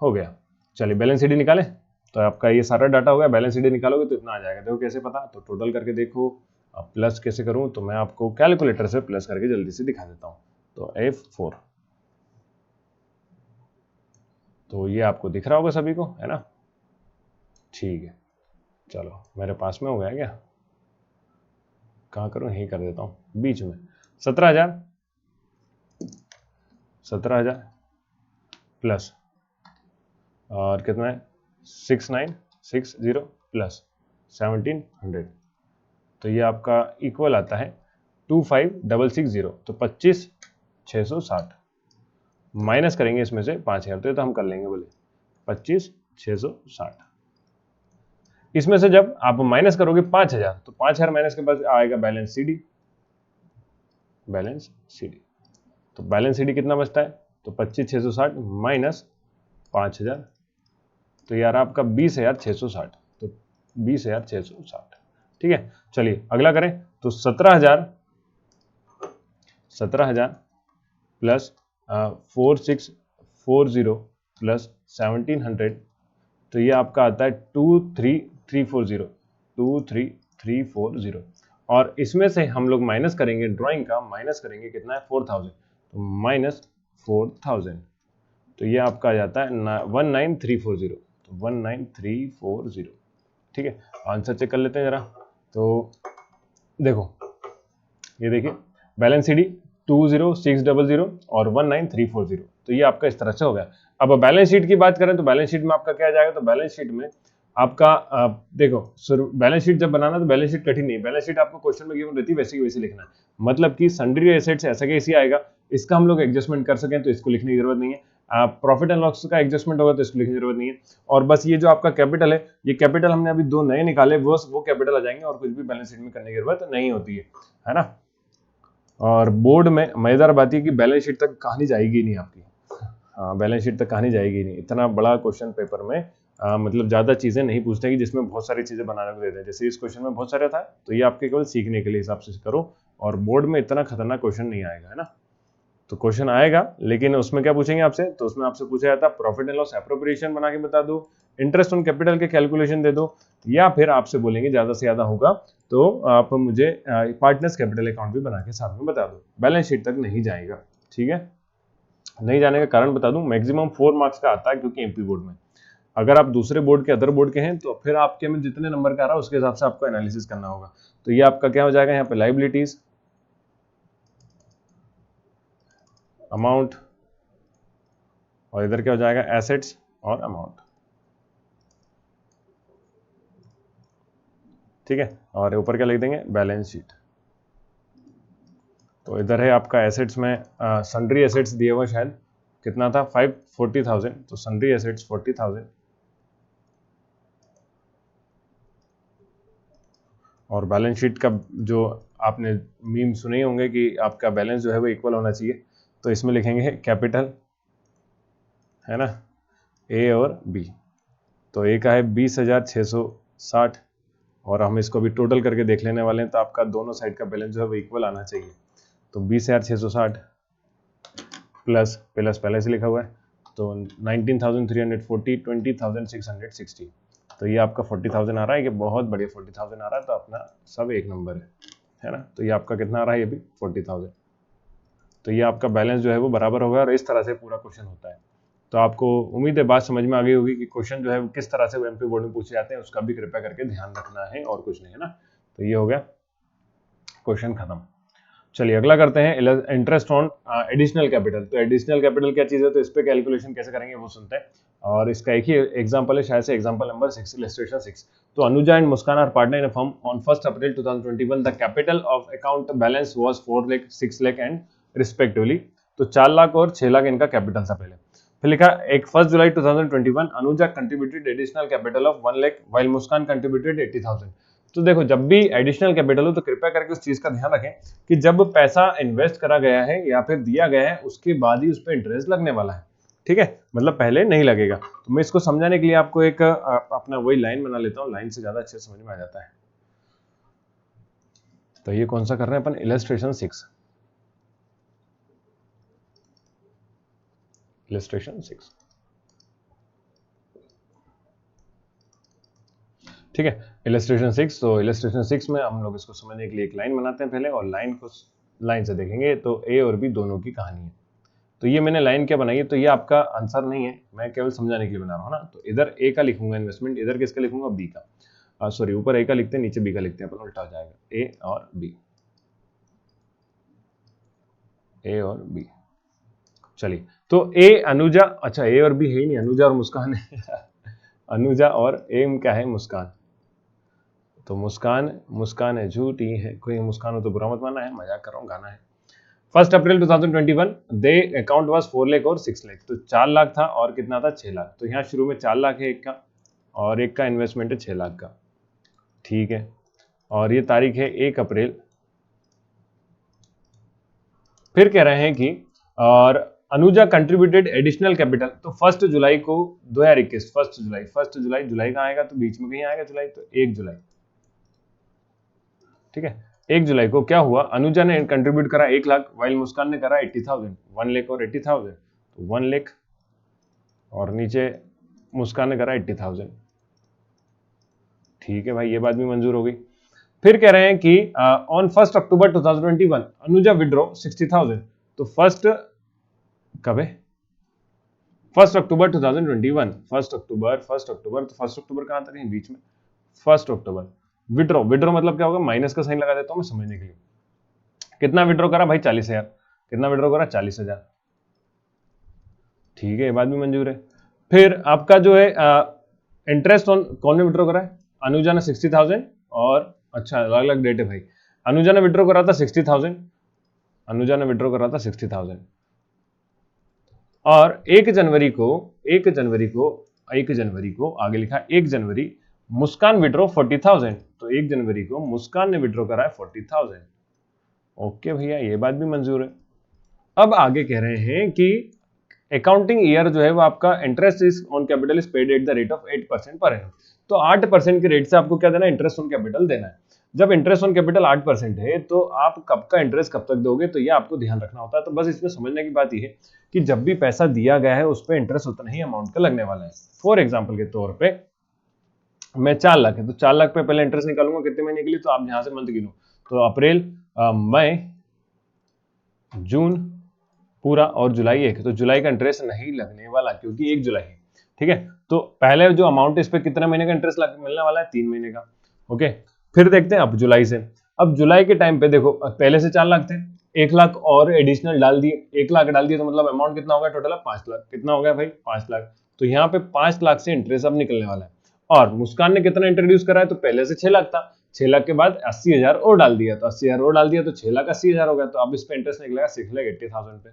हो गया। चलिए बैलेंस शीट निकालें। तो आपका ये सारा डाटा हो गया, बैलेंस शीट निकालोगे तो इतना आ जाएगा। देखो कैसे पता, तो टोटल करके देखो। अब प्लस कैसे करूं, तो मैं आपको कैलकुलेटर से प्लस करके जल्दी से दिखा देता हूं। तो F4, तो ये आपको दिख रहा होगा सभी को, है ना, ठीक है। चलो मेरे पास में हो गया क्या, कहाँ करूं, यही कर देता हूं बीच में। 17,000 प्लस और कितना है 6,960 प्लस 1,700, तो ये आपका इक्वल आता है 25,660। तो 25,660 माइनस करेंगे इसमें से 5,000, तो ये तो हम कर लेंगे बोले 25,660। इसमें से जब आप माइनस करोगे 5,000, तो 5,000 माइनस के बाद आएगा बैलेंस सीडी। बैलेंस सीडी, तो बैलेंस सीडी कितना बचता है, तो 25,660 माइनस 5,000, तो यार आपका 20,660। तो 20,660, ठीक है। चलिए अगला करें। तो 17,000 प्लस 4,640 प्लस 1,700, तो ये आपका आता है 23,340, 23,340। और इसमें से हम लोग माइनस करेंगे ड्राइंग का, माइनस करेंगे कितना है 4,000, तो माइनस 4,000, तो ये आपका आ जाता है 19,340, तो 19,340, ठीक है। आंसर चेक कर लेते हैं जरा। तो देखो ये देखिए, बैलेंस सीडी 20,600 और 19,340, तो ये आपका इस तरह से हो गया। अब बैलेंस शीट की बात करें तो बैलेंस शीट में आपका क्या जाएगा, तो बैलेंस शीट में आपका देखो बैलेंस शीट जब बनाना तो बैलेंस शीट कठिन नहीं, बैलेंस शीट आपको क्वेश्चन में गिवन रहती है वैसे ही वैसे लिखना है। मतलब कि सन्ड्री एसेट्स ऐसा कैसे आएगा, इसका हम लोग एडजस्टमेंट कर सकें तो इसको लिखने की जरूरत नहीं है। प्रॉफिट एंड लॉस का एडजस्टमेंट होगा तो इसको लिखने की जरूरत नहीं है। और बस ये जो आपका कैपिटल है, ये कैपिटल हमने अभी दो नए निकाले, वो कैपिटल आ जाएंगे और कुछ भी बैलेंस शीट में करने की जरूरत नहीं होती है ना। और बोर्ड में मजेदार बात है कि बैलेंस शीट तक कहानी जाएगी नहीं आपकी। हाँ, बैलेंस शीट तक कहानी जाएगी नहीं। इतना बड़ा क्वेश्चन पेपर में मतलब ज़्यादा चीज़ें नहीं पूछते कि जिसमें बहुत सारी चीज़ें बनाने को देते हैं। जैसे इस क्वेश्चन में बहुत सारे था, तो ये आपके केवल सीखने के लिए हिसाब से करो, और बोर्ड में इतना खतरनाक क्वेश्चन नहीं आएगा, है ना। तो क्वेश्चन आएगा, लेकिन उसमें क्या पूछेंगे आपसे, तो उसमें आपसे पूछा जाता है प्रॉफिट एंड लॉस एप्रोप्रिएशन बना के बता दो, इंटरेस्ट ऑन कैपिटल के कैलकुलेशन दे दो, या फिर आपसे बोलेंगे ज़्यादा से ज़्यादा होगा तो आप मुझे पार्टनर्स कैपिटल अकाउंट भी बना के साथ में बता दो। बैलेंस शीट तक नहीं जाएगा, ठीक है। नहीं जाने का कारण बता दूं, मैक्सिमम 4 मार्क्स का आता है, क्योंकि एमपी बोर्ड में अगर आप दूसरे बोर्ड के अदर बोर्ड के हैं तो फिर आपके में जितने नंबर का आ रहा है उसके हिसाब से आपको एनालिसिस करना होगा। तो ये आपका क्या हो जाएगा, यहाँ पे लाइबिलिटीज, अमाउंट, और इधर क्या हो जाएगा, एसेट्स और अमाउंट। ठीक है, और ऊपर क्या लिख देंगे, बैलेंस शीट। तो इधर है आपका एसेट्स में सन्ड्री एसेट्स दिए हुआ, शायद कितना था 540,000, तो सन्ड्री एसेट्स 40,000, और बैलेंस शीट का जो आपने मीम सुने होंगे कि आपका बैलेंस जो है वो इक्वल होना चाहिए, तो इसमें लिखेंगे कैपिटल, है ना, ए और बी। तो ए का है 20,660, और हम इसको भी टोटल करके देख लेने वाले हैं, तो आपका दोनों साइड का बैलेंस जो है वो इक्वल आना चाहिए। तो 20,660 प्लस पहले से लिखा हुआ है, तो 19,340, 20,660, तो ये आपका 40,000 आ रहा है, ये बहुत बढ़िया 40,000 आ रहा है, तो अपना सब एक नंबर है ना। तो ये आपका कितना आ रहा है, ये भी 40,000। तो ये आपका बैलेंस जो है वो बराबर होगा, और इस तरह से पूरा क्वेश्चन होता है। तो आपको उम्मीद है बात समझ में आ गई होगी कि क्वेश्चन जो है वो किस तरह से एमपी बोर्ड में पूछे जाते हैं, उसका भी कृपया करके ध्यान रखना है, और कुछ नहीं, है ना। तो ये हो गया क्वेश्चन खत्म। चलिए अगला करते हैं, इंटरेस्ट ऑन एडिशनल कैपिटल। तो एडिशनल कैपिटल क्या चीज़ है, तो इस पे कैलकुलेशन कैसे करेंगे वो सुनते हैं, और इसका एक ही एग्जांपल है, शायद से एग्जांपल नंबर 6, इलस्ट्रेशन 6। तो Anuja and Muskan are partner in a firm on 1 April 2021, the capital of account balance was 4 lakh, 6 lakh and respectively. तो 4 लाख और 6 लाख इनका कैपिटल था पहले। फिर लिखा एक 1 जुलाई 2021 Anuja contributed additional capital of 1 lakh while Muskan contributed 80,000। तो देखो जब भी एडिशनल कैपिटल हो तो कृपया करके उस चीज का ध्यान रखें कि जब पैसा इन्वेस्ट करा गया है या फिर दिया गया है उसके बाद ही उस पर इंटरेस्ट लगने वाला है। ठीक है, मतलब पहले नहीं लगेगा। तो मैं इसको समझाने के लिए आपको एक अपना वही लाइन बना लेता हूँ, लाइन से ज्यादा अच्छे समझ में आ जाता है। तो ये कौन सा कर रहे हैं अपन, इलस्ट्रेशन 6, इलस्ट्रेशन 6। ठीक है, इलस्ट्रेशन 6। तो इलस्ट्रेशन 6 में हम लोग इसको समझने के लिए एक लाइन बनाते हैं पहले, और लाइन से देखेंगे तो ए और बी दोनों की कहानी है। तो ये मैंने लाइन क्या बनाई है, तो ये आपका आंसर नहीं है, मैं केवल समझाने के लिए बना रहा हूँ ना। तो इधर ए का लिखूंगा इन्वेस्टमेंट, इधर किसका लिखूंगा, बी का। सॉरी, ऊपर ए का लिखते हैं, नीचे बी का लिखते हैं, अपन उल्टा हो जाएगा, ए और बी, ए और बी। चलिए, तो ए अनुजा, अच्छा ए और बी है ही नहीं, अनुजा और मुस्कान है अनुजा और एम क्या है, मुस्कान। तो मुस्कान है, झूठी है, कोई मुस्कान हो तो बुरा मत मानना है, मजाक कर रहा हूँ, गाना है। 1 April 2021 they account was 4 lakh और 6 लाख। तो 4 लाख था और कितना था, 6 लाख। तो यहाँ शुरू में 4 लाख है एक का, और एक का इन्वेस्टमेंट है 6 लाख का। ठीक है, और ये तारीख है 1 अप्रैल। फिर कह रहे हैं कि और अनुजा कंट्रीब्यूटेड एडिशनल कैपिटल, तो 1 जुलाई को 2021, 1 जुलाई, जुलाई कहाँ आएगा, तो बीच में कहीं आएगा जुलाई, तो 1 जुलाई। ठीक है, 1 जुलाई को क्या हुआ, अनुजा ने कंट्रीब्यूट करा 1 लाख, वाइल मुस्कान ने करा 80,000, 1 लाख और 80,000, तो 1 लाख, और नीचे मुस्कान ने करा 80,000। ठीक है भाई, ये बात भी मंजूर हो गई। फिर कह रहे हैं कि ऑन 1 अक्टूबर 2021 अनुजा विड्रॉ 60,000। तो फर्स्ट कब है, 1 अक्टूबर 2021, 1 अक्टूबर, तो 1 अक्टूबर कहां तक है, बीच में 1 अक्टूबर। विड्रॉ मतलब क्या होगा, माइनस का साइन लगा देता हूं मैं समझने के लिए। कितना विड्रॉ करा भाई, 40,000। कितना विड्रॉ करा, 40,000। ठीक है, ये बात भी मंजूर है। फिर आपका जो है इंटरेस्ट ऑन, कौन ने विड्रॉ करा है, अनुजा ने 60,000, और अच्छा अलग अलग डेट है भाई। अनुजा ने विड्रॉ करा था 60,000, अनुजा ने विड्रॉ करा था 60,000, और 1 जनवरी को, 1 जनवरी को, 1 जनवरी को आगे लिखा 1 जनवरी मुस्कान विड्रॉ 40,000। तो 1 जनवरी को मुस्कान ने विड्रॉ करा है 40,000। ओके भैया, ये बात भी मंजूर है। अब आगे कह रहे हैं कि अकाउंटिंग ईयर जो है वो आपका interest is on capital is paid at the rate of 8% per annum. तो 8% के रेट से आपको क्या देना है, इंटरेस्ट ऑन कैपिटल देना है। जब इंटरेस्ट ऑन कैपिटल 8% है तो आप कब का इंटरेस्ट कब तक दोगे, तो ये आपको ध्यान रखना होता है। तो बस इसमें समझने की बात यह है कि जब भी पैसा दिया गया है उस पर इंटरेस्ट उतना ही अमाउंट का लगने वाला है। फॉर एग्जाम्पल के तौर पर मैं 4 लाख है तो 4 लाख पे पहले इंटरेस्ट निकालूंगा कितने महीने के लिए, तो आप यहां से मंथ गिनो, तो अप्रैल, मई, जून पूरा और जुलाई 1, तो जुलाई का इंटरेस्ट नहीं लगने वाला क्योंकि 1 जुलाई है। ठीक है, तो पहले जो अमाउंट इस पे कितने महीने का इंटरेस्ट मिलने वाला है, 3 महीने का। ओके, फिर देखते हैं अब जुलाई से। अब जुलाई के टाइम पे देखो पहले से 4 लाख थे, 1 लाख और एडिशनल डाल दिए, 1 लाख डाल दिए तो मतलब अमाउंट कितना होगा टोटल, 5 लाख। कितना हो गया भाई, 5 लाख। तो यहाँ पे 5 लाख से इंटरेस्ट अब निकलने वाला है। और मुस्कान ने कितना इंट्रोड्यूस करा है, तो पहले से 6 लाख था, 6 लाख के बाद 80,000 और डाल दिया, तो 80,000 और डाल दिया तो 6,80,000 हो गया। तो अब इस पे इंटरेस्ट निकलेगा 6,80,000 पे।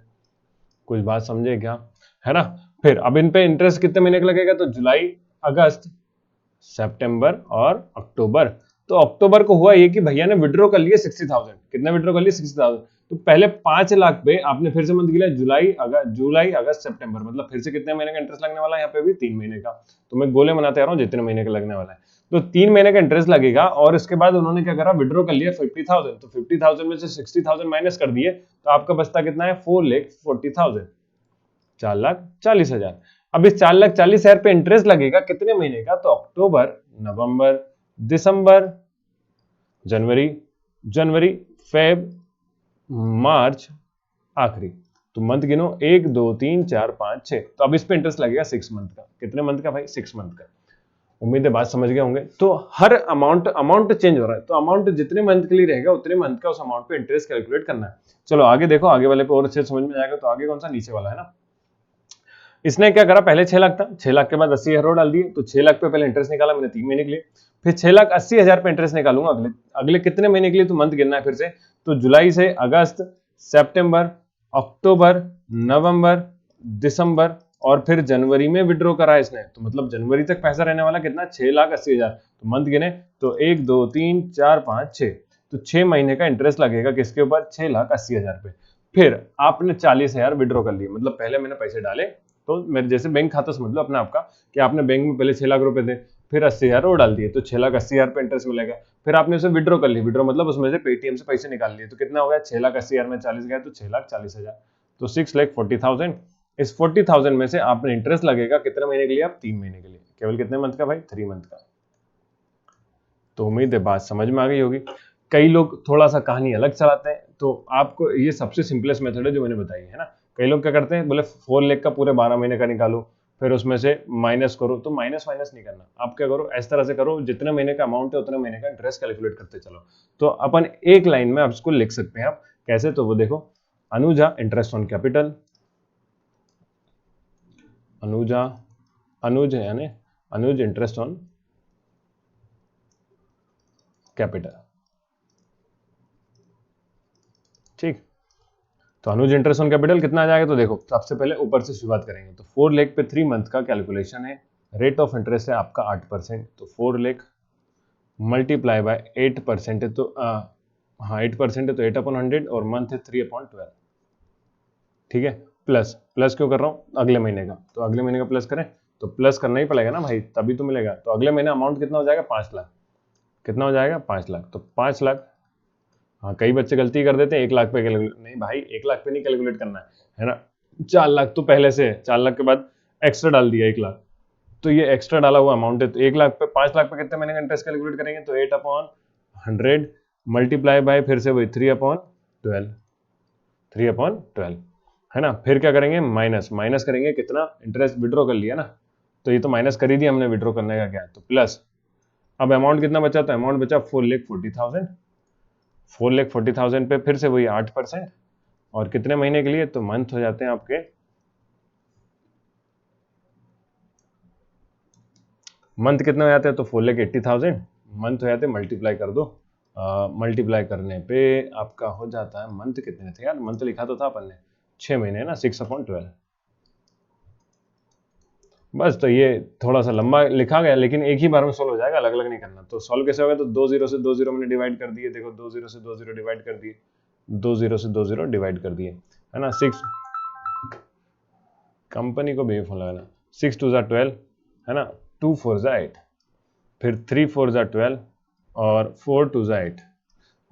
कुछ बात समझे क्या, है ना। फिर अब इन पे इंटरेस्ट कितने महीने का लगेगा, तो जुलाई, अगस्त, सितंबर और अक्टूबर। तो अक्टूबर को हुआ ये कि भैया ने विड्रॉ कर लिए 60,000। कितने विड्रॉ कर लिए, 60,000। तो पहले 5 लाख पे आपने फिर से मंथ गिना, जुलाई अगस्त सितंबर, मतलब फिर से कितने महीने का इंटरेस्ट लगने वाला है, यहाँ पे भी 3 महीने का। तो मैं गोले बनाते आ रहा हूँ जितने महीने का लगने वाला है। तो 3 महीने का इंटरेस्ट लगेगा, और इसके बाद उन्होंने क्या करा, विड्रॉ कर लिया 50,000। तो 50,000 में से 60,000 माइनस कर दिए, तो आपका बचता कितना है, 4,40,000, 4,40,000। अब इस 4,40,000 पे इंटरेस्ट लगेगा कितने महीने का, तो अक्टूबर, नवंबर, दिसंबर, जनवरी, फेब, मार्च, आखिरी। तो मंथ गिनो, 1 2 3 4 5 6। तो अब इस पे इंटरेस्ट लगेगा 6 मंथ का। कितने मंथ का भाई, 6 मंथ का। उम्मीद है बात समझ गए होंगे। तो हर अमाउंट चेंज हो रहा है, तो अमाउंट जितने मंथ के लिए रहेगा उतने मंथ का उस अमाउंट पे इंटरेस्ट कैलकुलेट करना है। चलो आगे देखो, आगे वाले पे और अच्छे समझ में आएगा। तो आगे कौन सा, नीचे वाला है ना। इसने क्या करा, पहले 6 लाख था, 6 लाख के बाद 80,000 और डाल दिए। तो 6 लाख पे पहले इंटरेस्ट निकाला मैंने 3 महीने के लिए, फिर 6,80,000 पे इंटरेस्ट निकालूंगा अगले अगले कितने महीने के लिए, तो मंथ गिनना है फिर से। तो जुलाई से अगस्त, सितंबर, अक्टूबर, नवंबर, दिसंबर और फिर जनवरी में विड्रॉ करा इसने। तो मतलब जनवरी तक पैसा रहने वाला कितना, 6,80,000। तो मंथ गिने, तो 1 2 3 4 5 6। तो 6 महीने का इंटरेस्ट लगेगा किसके ऊपर, 6,80,000 पे। फिर आपने 40,000 विड्रॉ कर लिए, मतलब पहले मैंने पैसे डाले, तो मेरे जैसे बैंक खाता समझ लो अपना आपका, कि आपने बैंक में पहले 6 लाख रुपए थे, फिर 80,000 और डाल दिए, तो 6,80,000 पे इंटरेस्ट मिलेगा। फिर आपने उसे विड्रॉ कर ली, विड्रॉ मतलब उसमें से पेटीएम से पैसे निकाल लिए, तो कितना हो गया, 6,80,000 में 40 गया तो 6,40,000, तो 6,40,000। इस 40,000 में से आपने इंटरेस्ट लगेगा कितने महीने के लिए, आप 3 महीने के लिए। केवल कितने मंथ का भाई, 3 मंथ का। तो उम्मीद है बात समझ में आ गई होगी। कई लोग थोड़ा सा कहानी अलग चलाते हैं, तो आपको ये सबसे सिंपलेस्ट मेथड है जो मैंने बताई है ना। कई लोग क्या करते हैं, बोले 4 लाख का पूरे 12 महीने का निकालो, फिर उसमें से माइनस करो। तो माइनस नहीं करना, आप क्या करो, इस तरह से करो, जितने महीने का अमाउंट है उतने महीने का इंटरेस्ट कैलकुलेट करते चलो। तो अपन एक लाइन में आप इसको लिख सकते हैं। आप कैसे, तो वो देखो, अनुजा इंटरेस्ट ऑन कैपिटल, अनुज है यानी अनुज इंटरेस्ट ऑन कैपिटल, ठीक। तो अनुज इंटरेस्ट ऑन कैपिटल कितना आ जाएगा, तो देखो सबसे पहले ऊपर से शुरुआत करेंगे। तो 4 लाख पे 3 मंथ का कैलकुलेशन है, रेट ऑफ इंटरेस्ट है आपका 8%। तो 4 लाख मल्टीप्लाई बाय 8% है, तो हाँ 8% है, तो 8/100, और मंथ है 3/12। ठीक है, प्लस प्लस क्यों कर रहा हूँ, अगले महीने का, तो अगले महीने का प्लस करें, तो प्लस करना ही पड़ेगा ना भाई, तभी तो मिलेगा। तो अगले महीने अमाउंट कितना हो जाएगा, 5 लाख। कितना हो जाएगा, 5 लाख। तो 5 लाख, हाँ कई बच्चे गलती कर देते हैं, 1 लाख पे कैलकुलेट, नहीं भाई 1 लाख पे नहीं कैलकुलेट करना है ना। 4 लाख तो पहले से है, 4 लाख के बाद एक्स्ट्रा डाल दिया 1 लाख, तो ये एक्स्ट्रा डाला हुआ अमाउंट है। तो 1 लाख पे 5 लाख पे कितने महीने का इंटरेस्ट कैलकुलेट करेंगे, तो 8/100 मल्टीप्लाई बाय फिर से वही 3/12 है ना। फिर क्या करेंगे, माइनस करेंगे, कितना इंटरेस्ट विड्रॉ कर लिया ना, तो ये तो माइनस कर ही दिया हमने, विड्रॉ करने का क्या, तो प्लस। अब अमाउंट कितना बचा, तो अमाउंट बचा 4,40,000। 4,40,000 पे फिर से वही 8%, और कितने महीने के लिए, तो मंथ हो जाते हैं आपके, मंथ कितने हो जाते हैं, तो 4,80,000 मंथ हो जाते हैं, मल्टीप्लाई कर दो। मल्टीप्लाई करने पे आपका हो जाता है, मंथ कितने थे यार, मंथ लिखा तो था अपन ने, 6 महीने है ना, 6/12। बस, तो ये थोड़ा सा लंबा लिखा गया, लेकिन एक ही बार में सोल्व हो जाएगा, अलग अलग नहीं करना। तो सॉल्व कैसे होगा, तो 2 जीरो से 2 जीरो मैंने डिवाइड कर दिए, देखो 2 जीरो से 2 जीरो डिवाइड कर दिए, 2 जीरो से 2 जीरो डिवाइड कर दिए, है ना। 6, कंपनी को भी फोन लगाना, 6 2 12 है ना, 2 4 8, फिर 3 4 12, और 4 2 8,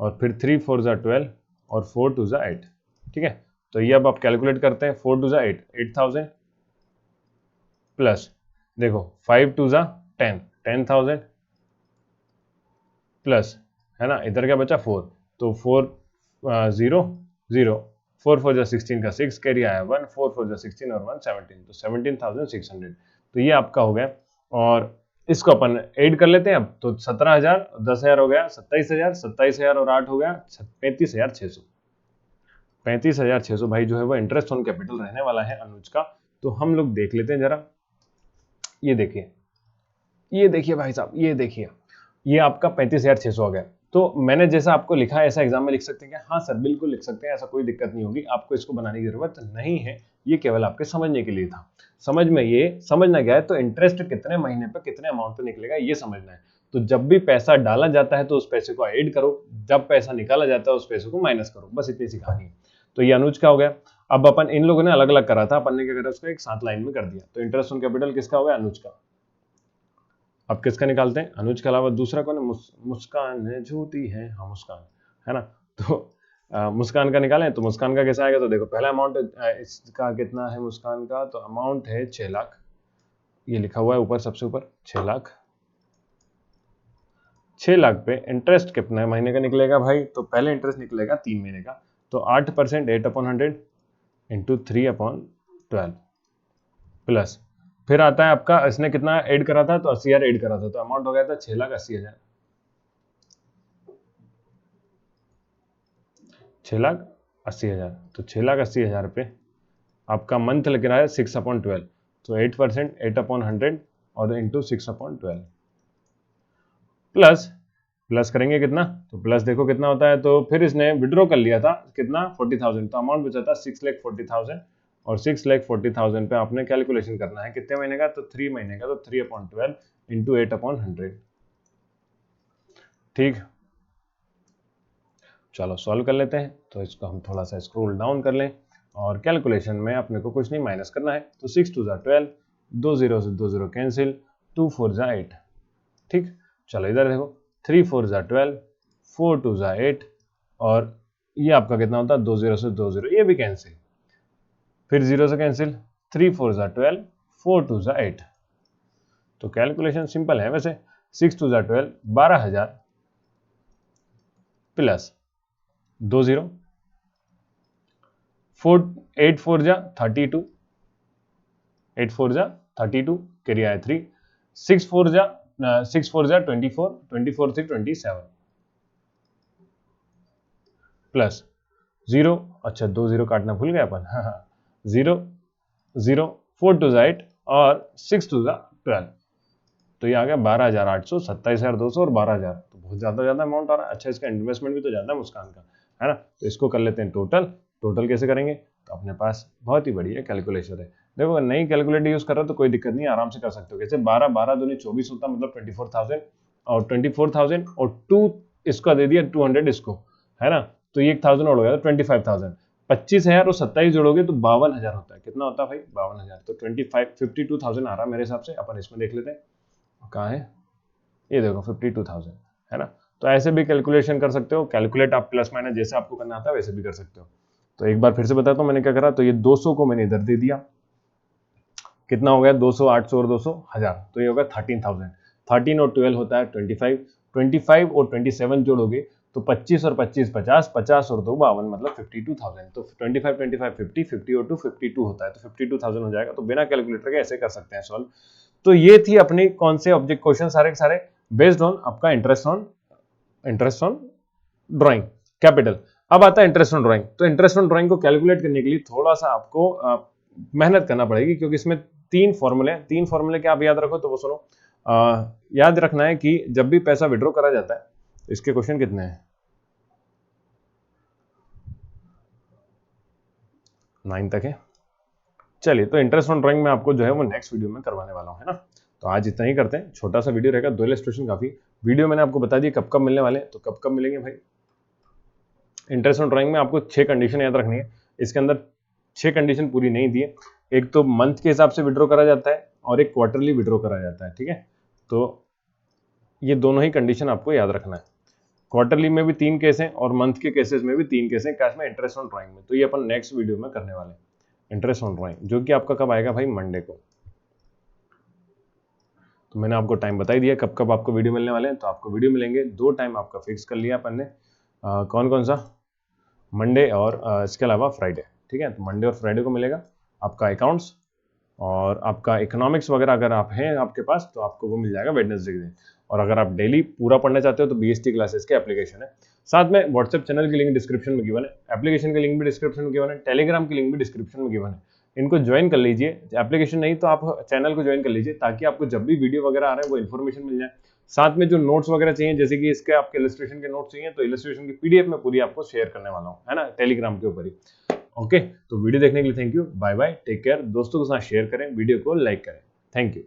और फिर 3 4 12, और 4 2 8। ठीक है, तो ये अब आप कैलकुलेट करते हैं, 4 2 8, 8,000, प्लस देखो 5 2 10, 10,000, प्लस, है ना, इधर क्या बचा 4, तो 4 0 0, 4 4 16 का 6 कैरी आया 1, 4 4 16 और 1 17, तो 17,600। तो ये आपका हो गया। और इसको अपन ऐड कर लेते हैं अब, तो 17,000, 10,000 हो गया 27,000, 27,000 और 8 हो गया 35,600। 35,600 भाई जो है वो इंटरेस्ट ऑन कैपिटल रहने वाला है अनुज का। तो हम लोग देख लेते हैं जरा, ये देखिए, ये देखिए भाई साहब, ये देखिए, ये आपका 35,600 आ गया। तो मैंने जैसा आपको लिखा है ऐसा एग्जाम में लिख सकते हैं क्या? हाँ सर बिल्कुल लिख सकते हैं, ऐसा कोई दिक्कत नहीं होगी, आपको इसको बनाने की जरूरत नहीं है, ये केवल आपके समझने के लिए था। समझ में ये समझना क्या है, तो इंटरेस्ट कितने महीने पर कितने अमाउंट पे निकलेगा ये समझना है। तो जब भी पैसा डाला जाता है तो उस पैसे को ऐड करो, जब पैसा निकाला जाता है उस पैसे को माइनस करो, बस इतनी सी कहानी है। तो ये अनुज का हो गया। अब अपन इन लोगों ने अलग अलग करा था, अपन ने क्या करा उसको एक साथ लाइन में कर दिया। तो इंटरेस्ट ऑन कैपिटल किसका हो गया? अनुज का। अब किसका निकालते हैं? अनुज के अलावा दूसरा कौन है? मुस्कान है झूठी है, हाँ मुस्कान है ना। तो मुस्कान का निकालें, तो मुस्कान का कैसा आएगा? तो देखो पहला अमाउंट इसका कितना है मुस्कान का, तो अमाउंट है 6 लाख, ये लिखा हुआ है ऊपर सबसे ऊपर 6 लाख। 6 लाख पे इंटरेस्ट कितना महीने का निकलेगा भाई? तो पहले इंटरेस्ट निकलेगा 3 महीने का, तो 8% 8/100 इंटू 3/12 प्लस, फिर आता है आपका, इसने कितना ऐड करा था? तो 80,000 ऐड करा था, तो अमाउंट हो गया था 6,80,000। 6,80,000, तो 6,80,000 पे आपका मंथ लग रहा है 6/12, तो 8% 8/100 और इंटू 6/12 प्लस, प्लस करेंगे कितना? तो प्लस देखो कितना होता है, तो फिर इसने विड्रॉ कर लिया था कितना? 40,000, तो अमाउंट बचा था 6,40,000, और 6,40,000 पे आपने कैलकुलेशन करना है कितने महीने का? तो 3 महीने का, तो 3/12 इंटू 8/100। ठीक, चलो सॉल्व कर लेते हैं। तो इसको हम थोड़ा सा स्क्रॉल डाउन कर लें, और कैलकुलेशन में अपने को कुछ नहीं माइनस करना है, तो 6 2 12, 2 0 से 2 0 कैंसिल, 2 4 8। ठीक, चलो इधर देखो, 3 4 12, 4 2 8, और ये आपका कितना होता है? 2 0 से 2 0, ये भी कैंसिल, फिर 0 से कैंसिल, 3 4 12, 4 2 8। तो कैलकुलेशन सिंपल है वैसे, 6 2 12, 12,000 प्लस 2 0, 8 4 32, 8 4 32, कैरी आया 3, 6 4 24, 24 3 27 प्लस 0, अच्छा 2 0 काटना भूल गया अपन, हाँ हाँ, 0 0, 4 2 8 और 6 2 12, तो ये आ गया 12,800, 27,200 और 12,000, तो बहुत ज्यादा अमाउंट आ रहा है। अच्छा इसका इन्वेस्टमेंट भी तो ज्यादा है मुस्कान का, है ना। तो इसको कर लेते हैं टोटल। टोटल कैसे करेंगे? तो अपने पास बहुत ही बढ़िया कैलकुलेटर है। देखो नई कैलकुलेटर यूज कर रहे हो तो कोई दिक्कत नहीं, आराम से कर सकते हो। कैसे? 12 12 दूनी 24 होता, मतलब 24,000, और 24,000 और 2 इसका दे दिया 200 इसको, है ना। तो ये 1,000 और हो गया, 25,000। 25,000 और 27 जोड़ोगे तो 52,000 होता है। कितना होता है भाई? 52,000। तो 52,000 आ रहा है मेरे हिसाब से। अपन इसमें देख लेते हैं कहाँ है, ये देखो 52,000, है ना। तो ऐसे भी कैलकुलेशन कर सकते हो, कैलकुलेट आप प्लस माइनस जैसे आपको करना आता है वैसे भी कर सकते हो। तो एक बार फिर से बताता हूँ मैंने क्या करा। तो ये 200 को मैंने इधर दे दिया, कितना हो गया? 200, 800 और 200 1000, तो ये होगा 13,000। 13 और 12 होता है 25, 25 और 27 जोड़ोगे तो 25 और 25 50, 50 और 2 52, मतलब 52,000। तो 25 25 50, 50 और 2 52 होता है, तो 52,000 हो जाएगा। तो बिना कैलकुलेटर के ऐसे कर सकते हैं सॉल्व। तो ये थी अपनी कौन से ऑब्जेक्ट क्वेश्चन, सारे के सारे बेस्ड ऑन आपका इंटरेस्ट ऑन ड्राइंग कैपिटल। अब आता है इंटरेस्ट ऑन ड्राइंग। तो इंटरेस्ट ऑन ड्राइंग को कैलकुलेट करने के लिए थोड़ा सा आपको मेहनत करना पड़ेगी, क्योंकि इसमें 3 फॉर्मूले क्या आप याद रखो, तो वो सुनो। याद रखना है कि जब भी पैसा विड्रॉ करा जाता है, इसके क्वेश्चन कितने हैं? 9 तक है। चलिए, तो इंटरेस्ट ऑन ड्राइंग में आपको जो है वो नेक्स्ट वीडियो में करवाने वाला हूँ, है ना। तो आज इतना ही करते हैं, छोटा सा वीडियो रहेगा, 2 इलस्ट्रेशन काफी। वीडियो मैंने आपको बता दिया कब कब मिलने वाले हैं, तो कब कब मिलेंगे भाई। इंटरेस्ट ऑन ड्राइंग में आपको 6 कंडीशन याद रखनी है। इसके अंदर 6 कंडीशन पूरी नहीं दी है। एक तो मंथ के हिसाब से विड्रॉ करा जाता है, और एक क्वार्टरली विड्रॉ करा जाता है, ठीक है। तो ये दोनों ही कंडीशन आपको याद रखना है। क्वार्टरली में भी 3 केस हैं, और मंथ के केसेस में भी 3 केस हैं, कैश में इंटरेस्ट ऑन ड्राइंग में। तो ये अपन नेक्स्ट वीडियो में करने वाले हैं, इंटरेस्ट ऑन ड्राइंग, जो कि आपका कब आएगा भाई? मंडे को। तो मैंने आपको टाइम बता ही दिया कब कब आपको वीडियो मिलने वाले हैं। तो आपको वीडियो मिलेंगे, 2 टाइम आपका फिक्स कर लिया अपन ने। कौन कौन सा? मंडे और इसके अलावा फ्राइडे, ठीक है। तो मंडे और फ्राइडे को मिलेगा आपका अकाउंट्स, और आपका इकोनॉमिक्स वगैरह अगर आप हैं आपके पास तो आपको वो मिल जाएगा वेडनेसडे के दिन। और अगर आप डेली पूरा पढ़ना चाहते हो तो बीएसटी क्लासेस के एप्लीकेशन है, साथ में व्हाट्सएप चैनल की लिंक डिस्क्रिप्शन में गिवन है, एप्लीकेशन की लिंक भी डिस्क्रिप्शन में गिवन है, टेलीग्राम की लिंक भी डिस्क्रिप्शन में गिवन है। इनको ज्वाइन कर लीजिए, एप्लीकेशन नहीं तो आप चैनल को ज्वाइन कर लीजिए, ताकि आपको जब भी वीडियो वगैरह आ रहे हैं वो इन्फॉर्मेशन मिल जाए। साथ में जो नोट्स वगैरह चाहिए, जैसे कि इसके आपके इलस्ट्रेशन के नोट्स चाहिए, तो इलस्ट्रेशन की पीडीएफ में पूरी आपको शेयर करने वाला हूँ, है ना, टेलीग्राम के ऊपर ही। ओके, तो वीडियो देखने के लिए thank you, bye bye, take care. दोस्तों के साथ शेयर करें, वीडियो को लाइक करें। Thank you.